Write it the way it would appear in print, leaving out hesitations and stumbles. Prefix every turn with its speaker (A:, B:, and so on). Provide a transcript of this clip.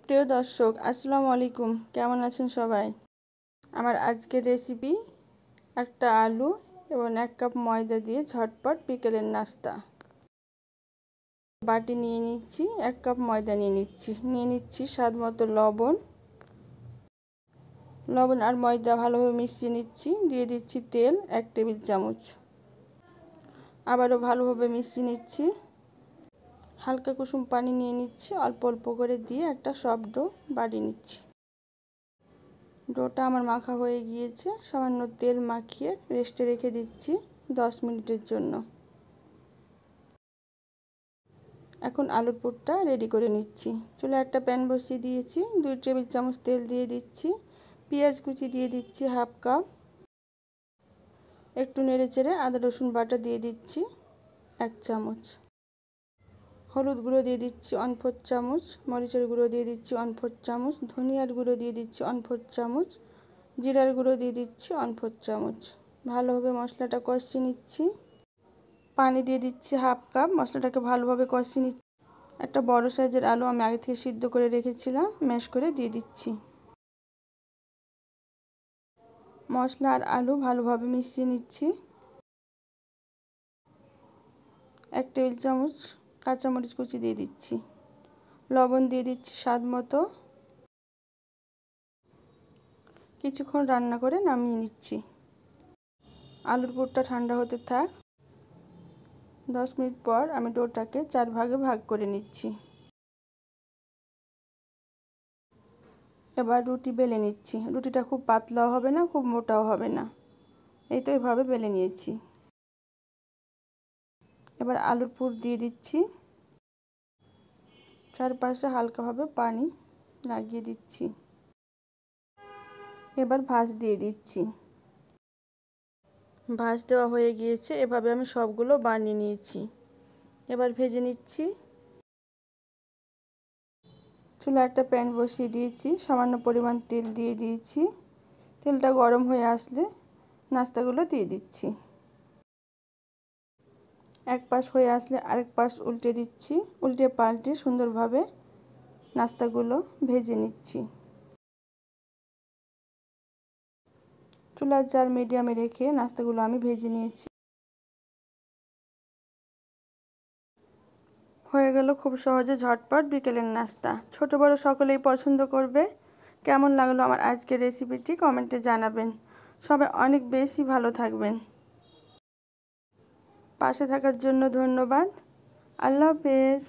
A: প্রিয় দর্শক, আসসালামু আলাইকুম। কেমন আছেন সবাই? আমার আজকের রেসিপি একটা আলু এবং 1 কাপ ময়দা দিয়ে ঝটপট বিকেলের নাস্তা। বাটি নিয়ে নিচ্ছি, 1 কাপ ময়দা নিয়ে নিচ্ছি স্বাদ মতো লবণ আর ময়দা ভালোভাবে মিশিয়ে নিচ্ছি। দিয়ে দিচ্ছি তেল 1 টেবিল চামচ। আবারও ভালোভাবে মিশিয়ে নিচ্ছি। হালকা কুসুম পানি নিয়ে নিচ্ছি, অল্প অল্প করে দিয়ে একটা সফট ডো বানিয়ে নিচ্ছি। ডোটা আমার মাখা হয়ে গিয়েছে। সামান্য তেল মাখিয়ে রেস্টে রেখে দিচ্ছি 10 মিনিটের জন্য। এখন আলুর পুরটা রেডি করে নিচ্ছি। চুলায় একটা প্যান বসিয়ে দিয়েছি, 2 টেবিল চামচ তেল দিয়ে দিচ্ছি। পেঁয়াজ কুচি দিয়ে দিচ্ছি 1/2 কাপ। একটু নেড়েচেড়ে আদা রসুন বাটা দিয়ে দিচ্ছি 1 চামচ। হলুদ গুঁড়ো দিয়ে দিচ্ছি 1/4 চামচ। মরিচের গুঁড়ো দিয়ে দিচ্ছি 1/4 চামচ। ধনিয়ার গুঁড়ো দিয়ে দিচ্ছি 1/4 চামচ। জিরার গুঁড়ো দিয়ে দিচ্ছি 1/4 চামচ। ভালোভাবে মশলাটা কষিয়ে নিচ্ছি। পানি দিয়ে দিচ্ছি 1/2 কাপ। মশলাটাকে ভালোভাবে কষিয়ে নিচ্ছি। একটা বড় সাইজের আলু আমি আগে থেকে সিদ্ধ করে রেখেছিলাম, ম্যাশ করে দিয়ে দিচ্ছি। মশলা আর আলু ভালোভাবে মিশিয়ে নিচ্ছি। 1 টেবিল চামচ কাঁচামরিচ কুচি দিয়ে দিচ্ছি। লবণ দিয়ে দিচ্ছি স্বাদ মতো। কিছুক্ষণ রান্না করে নামিয়ে নিচ্ছি। আলুর পুরটা ঠান্ডা হতে থাক। 10 মিনিট পর আমি ডোটাকে 4 ভাগে ভাগ করে নিচ্ছি। এবার রুটি বেলে নিচ্ছি। রুটিটা খুব পাতলাও হবে না, খুব মোটাও হবে না। এই তো এভাবে বেলে নিয়েছি। এবার আলুর পুর দিয়ে দিচ্ছি। চারপাশে হালকাভাবে পানি লাগিয়ে দিচ্ছি। এবার ভাঁজ দিয়ে দিচ্ছি। ভাঁজ দেওয়া হয়ে গিয়েছে। এভাবে আমি সবগুলো বানিয়ে নিয়েছি। এবার ভেজে নিচ্ছি। চুলায় একটা প্যান বসিয়ে দিয়েছি, সামান্য পরিমাণ তেল দিয়ে দিয়েছি। তেলটা গরম হয়ে আসলে নাস্তাগুলো দিয়ে দিচ্ছি। এক পাশ হয়ে আসলে আরেক পাশ উল্টে দিচ্ছি। উল্টে পাল্টে সুন্দরভাবে নাস্তাগুলো ভেজে নিচ্ছি। চুলার জাল মিডিয়ামে রেখে নাস্তাগুলো আমি ভেজে নিয়েছি। হয়ে গেল খুব সহজে ঝটপট বিকেলের নাস্তা। ছোট বড় সকলেই পছন্দ করবে। কেমন লাগলো আমার আজকের রেসিপিটি কমেন্টে জানাবেন। সবাই অনেক বেশি ভালো থাকবেন। পাশে থাকার জন্য ধন্যবাদ। আল্লাহ হাফেজ।